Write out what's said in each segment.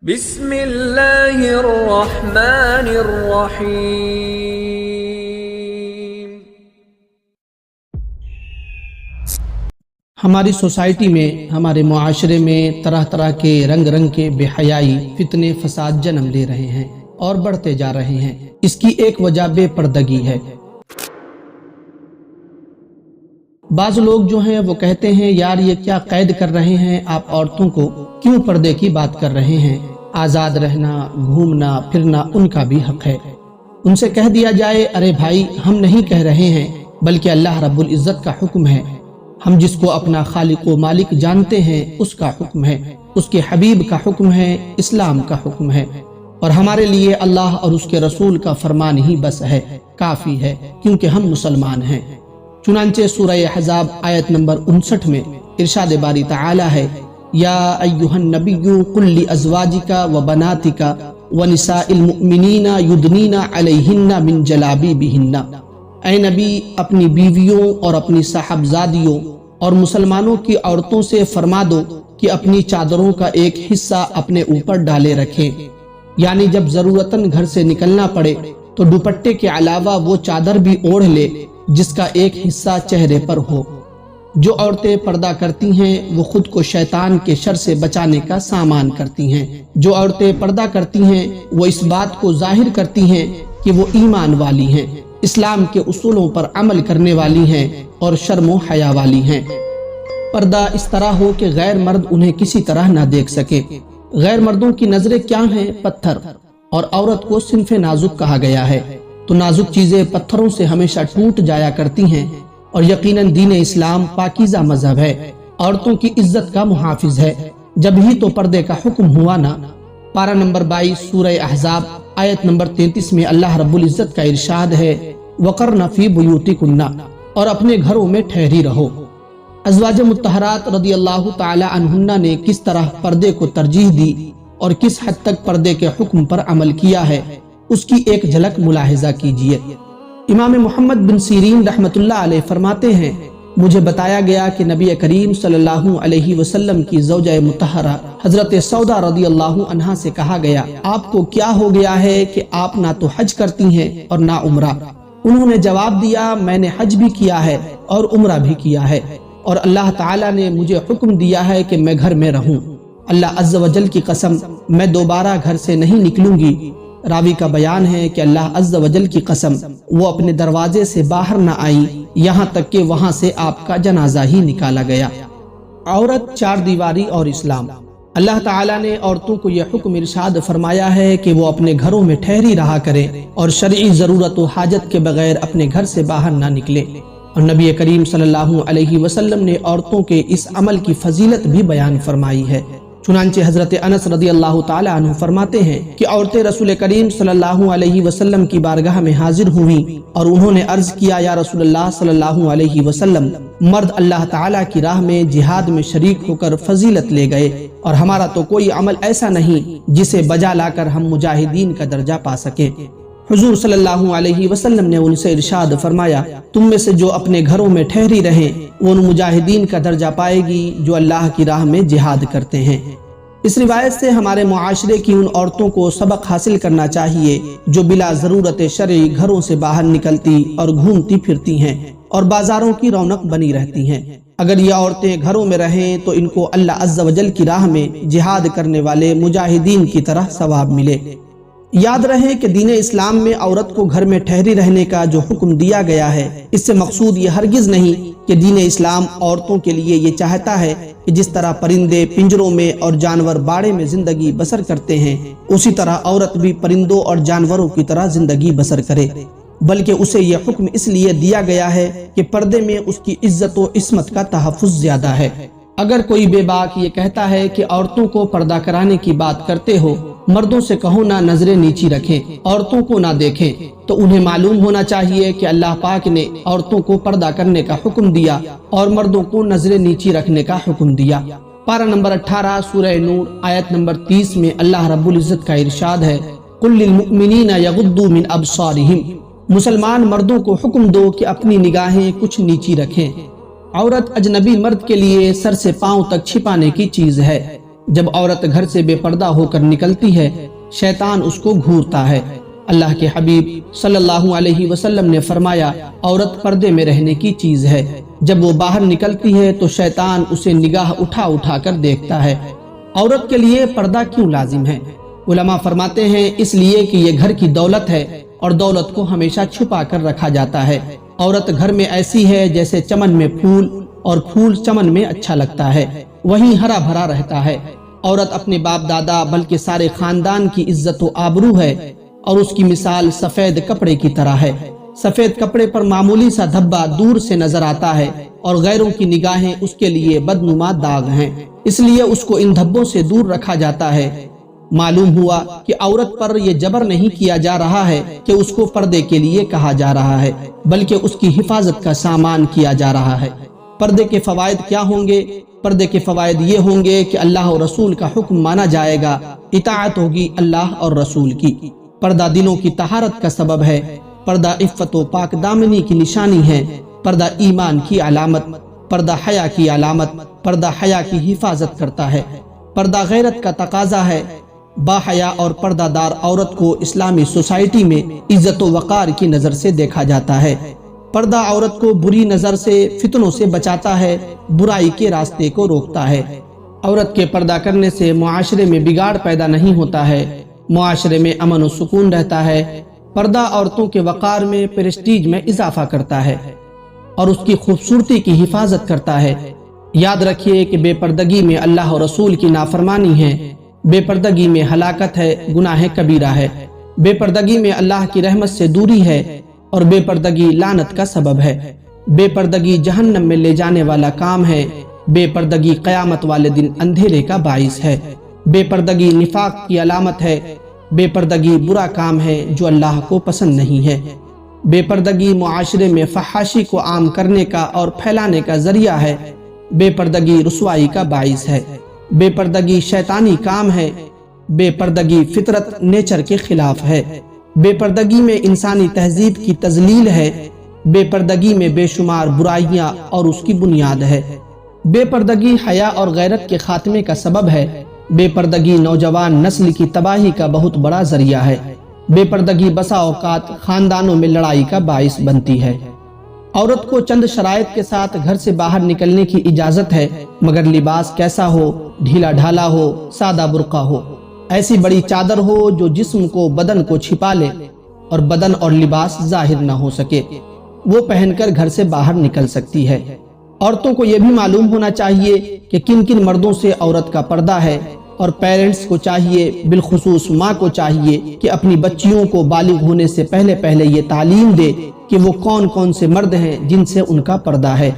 بسم اللہ الرحمن الرحیم۔ ہماری سوسائٹی میں، ہمارے معاشرے میں طرح طرح کے رنگ کے بے حیائی، فتنے، فساد جنم لے رہے ہیں اور بڑھتے جا رہے ہیں۔ اس کی ایک وجہ بے پردگی ہے۔ بعض لوگ جو ہیں وہ کہتے ہیں یار یہ کیا قید کر رہے ہیں آپ عورتوں کو، کیوں پردے کی بات کر رہے ہیں؟ آزاد رہنا، گھومنا پھرنا ان کا بھی حق ہے۔ ان سے کہہ دیا جائے ارے بھائی ہم نہیں کہہ رہے ہیں، بلکہ اللہ رب العزت کا حکم ہے۔ ہم جس کو اپنا خالق و مالک جانتے ہیں اس کا حکم ہے، اس کے حبیب کا حکم ہے، اسلام کا حکم ہے، اور ہمارے لیے اللہ اور اس کے رسول کا فرمان ہی بس ہے، کافی ہے، کیونکہ ہم مسلمان ہیں۔ چنانچہ سورہ احزاب آیت نمبر 59 میں ارشاد باری تعالی ہے، یا ایھا النبی قل لازواجک وبناتک ونساء المؤمنین یدنین علیہن من جلابیبہن۔ اے نبی اپنی بیویوں اور اپنی صاحبزادیوں اور مسلمانوں کی عورتوں سے فرما دو کہ اپنی چادروں کا ایک حصہ اپنے اوپر ڈالے رکھیں، یعنی جب ضرورتاً گھر سے نکلنا پڑے تو دوپٹے کے علاوہ وہ چادر بھی اوڑھ لے جس کا ایک حصہ چہرے پر ہو۔ جو عورتیں پردہ کرتی ہیں وہ خود کو شیطان کے شر سے بچانے کا سامان کرتی ہیں۔ جو عورتیں پردہ کرتی ہیں وہ اس بات کو ظاہر کرتی ہیں کہ وہ ایمان والی ہیں، اسلام کے اصولوں پر عمل کرنے والی ہیں اور شرم و حیا والی ہیں۔ پردہ اس طرح ہو کہ غیر مرد انہیں کسی طرح نہ دیکھ سکے۔ غیر مردوں کی نظریں کیا ہیں؟ پتھر، اور عورت کو صنف نازک کہا گیا ہے، تو نازک چیزیں پتھروں سے ہمیشہ ٹوٹ جایا کرتی ہیں، اور یقیناً دین اسلام پاکیزہ مذہب ہے، عورتوں کی عزت کا محافظ ہے، جب ہی تو پردے کا حکم ہوا نا۔ پارہ نمبر 22 سورہ احزاب آیت نمبر 33 میں اللہ رب العزت کا ارشاد ہے، وَقَرْنَ فِي بُيُوتِكُنَّ، اور اپنے گھروں میں ٹھہری رہو۔ ازواج مطہرات رضی اللہ تعالی عنہن نے کس طرح پردے کو ترجیح دی اور کس حد تک پردے کے حکم پر عمل کیا ہے، اس کی ایک جھلک ملاحظہ کیجیے۔ امام محمد بن سیرین رحمۃ اللہ علیہ فرماتے ہیں، مجھے بتایا گیا کہ نبی کریم صلی اللہ علیہ وسلم کی زوجہ مطہرہ حضرت سودا رضی اللہ عنہا سے کہا گیا، آپ کو کیا ہو گیا ہے کہ آپ نہ تو حج کرتی ہیں اور نہ عمرہ؟ انہوں نے جواب دیا، میں نے حج بھی کیا ہے اور عمرہ بھی کیا ہے، اور اللہ تعالیٰ نے مجھے حکم دیا ہے کہ میں گھر میں رہوں۔ اللہ عز و جل کی قسم میں دوبارہ گھر سے نہیں نکلوں گی۔ راوی کا بیان ہے کہ اللہ عز و جل کی قسم وہ اپنے دروازے سے باہر نہ آئی یہاں تک کہ وہاں سے آپ کا جنازہ ہی نکالا گیا۔ عورت، چار دیواری اور اسلام۔ اللہ تعالیٰ نے عورتوں کو یہ حکم ارشاد فرمایا ہے کہ وہ اپنے گھروں میں ٹھہری رہا کریں اور شرعی ضرورت و حاجت کے بغیر اپنے گھر سے باہر نہ نکلے، اور نبی کریم صلی اللہ علیہ وسلم نے عورتوں کے اس عمل کی فضیلت بھی بیان فرمائی ہے۔ چنانچہ حضرت انس رضی اللہ تعالی عنہ فرماتے ہیں کہ عورتیں رسول کریم صلی اللہ علیہ وسلم کی بارگاہ میں حاضر ہوئیں اور انہوں نے عرض کیا، یا رسول اللہ صلی اللہ علیہ وسلم، مرد اللہ تعالیٰ کی راہ میں جہاد میں شریک ہو کر فضیلت لے گئے، اور ہمارا تو کوئی عمل ایسا نہیں جسے بجا لا کر ہم مجاہدین کا درجہ پا سکیں۔ حضور صلی اللہ علیہ وسلم نے ان سے ارشاد فرمایا، تم میں سے جو اپنے گھروں میں ٹھہری رہیں وہ ان مجاہدین کا درجہ پائے گی جو اللہ کی راہ میں جہاد کرتے ہیں۔ اس روایت سے ہمارے معاشرے کی ان عورتوں کو سبق حاصل کرنا چاہیے جو بلا ضرورت شرعی گھروں سے باہر نکلتی اور گھومتی پھرتی ہیں اور بازاروں کی رونق بنی رہتی ہیں۔ اگر یہ عورتیں گھروں میں رہیں تو ان کو اللہ عز و جل کی راہ میں جہاد کرنے والے مجاہدین کی طرح ثواب ملے۔ یاد رہے کہ دین اسلام میں عورت کو گھر میں ٹھہری رہنے کا جو حکم دیا گیا ہے، اس سے مقصود یہ ہرگز نہیں کہ دین اسلام عورتوں کے لیے یہ چاہتا ہے کہ جس طرح پرندے پنجروں میں اور جانور باڑے میں زندگی بسر کرتے ہیں اسی طرح عورت بھی پرندوں اور جانوروں کی طرح زندگی بسر کرے، بلکہ اسے یہ حکم اس لیے دیا گیا ہے کہ پردے میں اس کی عزت و عصمت کا تحفظ زیادہ ہے۔ اگر کوئی بے باک یہ کہتا ہے کہ عورتوں کو پردہ کرانے کی بات کرتے ہو، مردوں سے کہو نہ نظریں نیچی رکھیں، عورتوں کو نہ دیکھیں، تو انہیں معلوم ہونا چاہیے کہ اللہ پاک نے عورتوں کو پردہ کرنے کا حکم دیا اور مردوں کو نظریں نیچی رکھنے کا حکم دیا۔ پارہ نمبر 18 سورہ نور آیت نمبر 30 میں اللہ رب العزت کا ارشاد ہے، قل للمؤمنین یغضوا من ابصارہم، مسلمان مردوں کو حکم دو کہ اپنی نگاہیں کچھ نیچی رکھیں۔ عورت اجنبی مرد کے لیے سر سے پاؤں تک چھپانے کی چیز ہے، جب عورت گھر سے بے پردہ ہو کر نکلتی ہے شیطان اس کو گھورتا ہے۔ اللہ کے حبیب صلی اللہ علیہ وسلم نے فرمایا عورت پردے میں رہنے کی چیز ہے، جب وہ باہر نکلتی ہے تو شیطان اسے نگاہ اٹھا اٹھا کر دیکھتا ہے۔ عورت کے لیے پردہ کیوں لازم ہے؟ علماء فرماتے ہیں اس لیے کہ یہ گھر کی دولت ہے اور دولت کو ہمیشہ چھپا کر رکھا جاتا ہے۔ عورت گھر میں ایسی ہے جیسے چمن میں پھول، اور پھول چمن میں اچھا لگتا ہے، وہیں ہرا بھرا رہتا ہے۔ عورت اپنے باپ دادا بلکہ سارے خاندان کی عزت و آبرو ہے، اور اس کی مثال سفید کپڑے کی طرح ہے۔ سفید کپڑے پر معمولی سا دھبا دور سے نظر آتا ہے اور غیروں کی نگاہیں اس کے لیے بدنما داغ ہیں، اس لیے اس کو ان دھبوں سے دور رکھا جاتا ہے۔ معلوم ہوا کہ عورت پر یہ جبر نہیں کیا جا رہا ہے کہ اس کو پردے کے لیے کہا جا رہا ہے، بلکہ اس کی حفاظت کا سامان کیا جا رہا ہے۔ پردے کے فوائد کیا ہوں گے؟ پردے کے فوائد یہ ہوں گے کہ اللہ اور رسول کا حکم مانا جائے گا، اطاعت ہوگی اللہ اور رسول کی۔ پردہ دلوں کی طہارت کا سبب ہے، پردہ عفت و پاک دامنی کی نشانی ہے، پردہ ایمان کی علامت، پردہ حیا کی علامت، پردہ حیا کی حفاظت کرتا ہے، پردہ غیرت کا تقاضا ہے۔ با حیا اور پردہ دار عورت کو اسلامی سوسائٹی میں عزت و وقار کی نظر سے دیکھا جاتا ہے۔ پردہ عورت کو بری نظر سے، فتنوں سے بچاتا ہے، برائی کے راستے کو روکتا ہے۔ عورت کے پردہ کرنے سے معاشرے میں بگاڑ پیدا نہیں ہوتا ہے، معاشرے میں امن و سکون رہتا ہے۔ پردہ عورتوں کے وقار میں، پریسٹیج میں اضافہ کرتا ہے اور اس کی خوبصورتی کی حفاظت کرتا ہے۔ یاد رکھیے کہ بے پردگی میں اللہ اور رسول کی نافرمانی ہے، بے پردگی میں ہلاکت ہے، گناہ کبیرہ ہے، بے پردگی میں اللہ کی رحمت سے دوری ہے، اور بے پردگی لعنت کا سبب ہے۔ بے پردگی جہنم میں لے جانے والا کام ہے، بے پردگی قیامت والے دن اندھیرے کا باعث ہے، بے پردگی نفاق کی علامت ہے، بے پردگی برا کام ہے جو اللہ کو پسند نہیں ہے۔ بے پردگی معاشرے میں فحاشی کو عام کرنے کا اور پھیلانے کا ذریعہ ہے، بے پردگی رسوائی کا باعث ہے، بے پردگی شیطانی کام ہے، بے پردگی فطرت نیچر کے خلاف ہے، بے پردگی میں انسانی تہذیب کی تذلیل ہے، بے پردگی میں بے شمار برائیاں اور اس کی بنیاد ہے۔ بے پردگی حیا اور غیرت کے خاتمے کا سبب ہے، بے پردگی نوجوان نسل کی تباہی کا بہت بڑا ذریعہ ہے، بے پردگی بسا اوقات خاندانوں میں لڑائی کا باعث بنتی ہے۔ عورت کو چند شرائط کے ساتھ گھر سے باہر نکلنے کی اجازت ہے، مگر لباس کیسا ہو؟ ڈھیلا ڈھالا ہو، سادہ برقع ہو، ایسی بڑی چادر ہو جو جسم کو، بدن کو چھپا لے اور بدن اور لباس ظاہر نہ ہو سکے، وہ پہن کر گھر سے باہر نکل سکتی ہے۔ عورتوں کو یہ بھی معلوم ہونا چاہیے کہ کن کن مردوں سے عورت کا پردہ ہے، اور پیرنٹس کو چاہیے، بالخصوص ماں کو چاہیے کہ اپنی بچیوں کو بالغ ہونے سے پہلے پہلے یہ تعلیم دے کہ وہ کون کون سے مرد ہیں جن سے ان کا پردہ ہے۔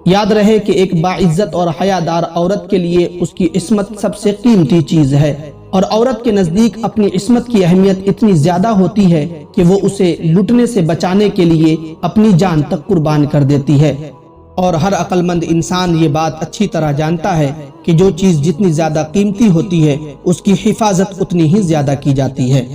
یاد رہے کہ ایک باعزت اور حیادار عورت کے لیے اس کی عصمت سب سے قیمتی چیز ہے، اور عورت کے نزدیک اپنی عصمت کی اہمیت اتنی زیادہ ہوتی ہے کہ وہ اسے لٹنے سے بچانے کے لیے اپنی جان تک قربان کر دیتی ہے۔ اور ہر عقل مند انسان یہ بات اچھی طرح جانتا ہے کہ جو چیز جتنی زیادہ قیمتی ہوتی ہے اس کی حفاظت اتنی ہی زیادہ کی جاتی ہے۔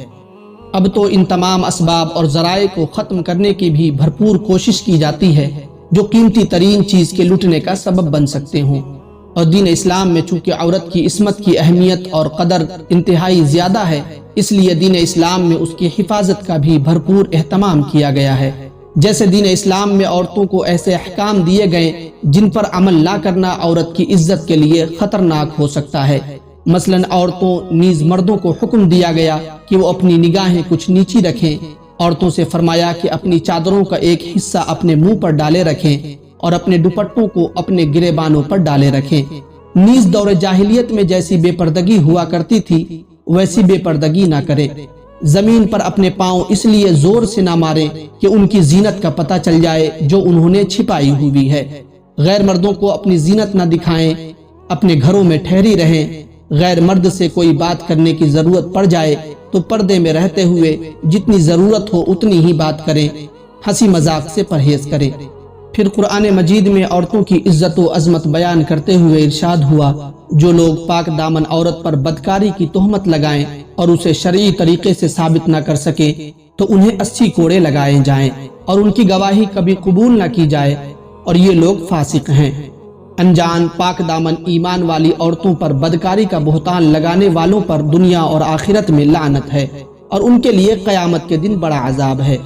اب تو ان تمام اسباب اور ذرائع کو ختم کرنے کی بھی بھرپور کوشش کی جاتی ہے جو قیمتی ترین چیز کے لٹنے کا سبب بن سکتے ہوں، اور دین اسلام میں چونکہ عورت کی عصمت کی اہمیت اور قدر انتہائی زیادہ ہے، اس لیے دین اسلام میں اس کی حفاظت کا بھی بھرپور اہتمام کیا گیا ہے۔ جیسے دین اسلام میں عورتوں کو ایسے احکام دیے گئے جن پر عمل نہ کرنا عورت کی عزت کے لیے خطرناک ہو سکتا ہے۔ مثلاً عورتوں نیز مردوں کو حکم دیا گیا کہ وہ اپنی نگاہیں کچھ نیچی رکھیں۔ عورتوں سے فرمایا کہ اپنی چادروں کا ایک حصہ اپنے منہ پر ڈالے رکھیں اور اپنے دوپٹوں کو اپنے گریبانوں پر ڈالے رکھیں۔ نیز دور جاہلیت میں جیسی بے پردگی ہوا کرتی تھی ویسی بے پردگی نہ کریں۔ زمین پر اپنے پاؤں اس لیے زور سے نہ ماریں کہ ان کی زینت کا پتہ چل جائے جو انہوں نے چھپائی ہوئی ہے۔ غیر مردوں کو اپنی زینت نہ دکھائیں، اپنے گھروں میں ٹھہری رہیں۔ غیر مرد سے کوئی بات کرنے کی ضرورت پڑ جائے تو پردے میں رہتے ہوئے جتنی ضرورت ہو اتنی ہی بات کریں، ہنسی مذاق سے پرہیز کریں۔ پھر قرآن مجید میں عورتوں کی عزت و عظمت بیان کرتے ہوئے ارشاد ہوا، جو لوگ پاک دامن عورت پر بدکاری کی تہمت لگائیں اور اسے شرعی طریقے سے ثابت نہ کر سکے تو انہیں 80 کوڑے لگائے جائیں اور ان کی گواہی کبھی قبول نہ کی جائے، اور یہ لوگ فاسق ہیں۔ انجان پاک دامن ایمان والی عورتوں پر بدکاری کا بہتان لگانے والوں پر دنیا اور آخرت میں لعنت ہے اور ان کے لیے قیامت کے دن بڑا عذاب ہے۔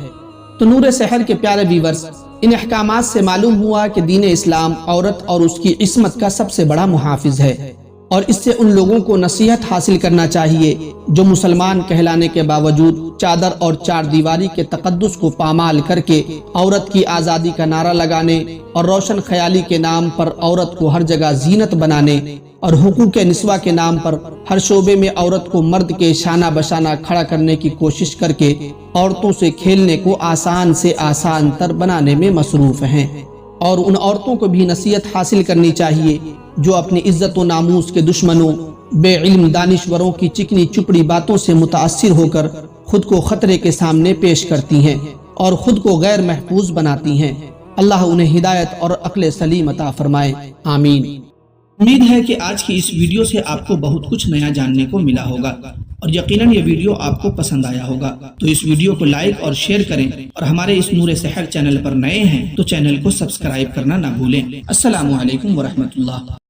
تو نور سحر کے پیارے ویورز، ان احکامات سے معلوم ہوا کہ دین اسلام عورت اور اس کی عصمت کا سب سے بڑا محافظ ہے، اور اس سے ان لوگوں کو نصیحت حاصل کرنا چاہیے جو مسلمان کہلانے کے باوجود چادر اور چار دیواری کے تقدس کو پامال کر کے عورت کی آزادی کا نعرہ لگانے اور روشن خیالی کے نام پر عورت کو ہر جگہ زینت بنانے اور حقوق نسواں کے نام پر ہر شعبے میں عورت کو مرد کے شانہ بشانہ کھڑا کرنے کی کوشش کر کے عورتوں سے کھیلنے کو آسان سے آسان تر بنانے میں مصروف ہیں۔ اور ان عورتوں کو بھی نصیحت حاصل کرنی چاہیے جو اپنی عزت و ناموس کے دشمنوں، بے علم دانشوروں کی چکنی چپڑی باتوں سے متاثر ہو کر خود کو خطرے کے سامنے پیش کرتی ہیں اور خود کو غیر محفوظ بناتی ہیں۔ اللہ انہیں ہدایت اور عقل سلیم عطا فرمائے، آمین۔ امید ہے کہ آج کی اس ویڈیو سے آپ کو بہت کچھ نیا جاننے کو ملا ہوگا اور یقیناً یہ ویڈیو آپ کو پسند آیا ہوگا۔ تو اس ویڈیو کو لائک اور شیئر کریں، اور ہمارے اس نور سحر چینل پر نئے ہیں تو چینل کو سبسکرائب کرنا نہ بھولیں۔ السلام علیکم ورحمۃ اللہ۔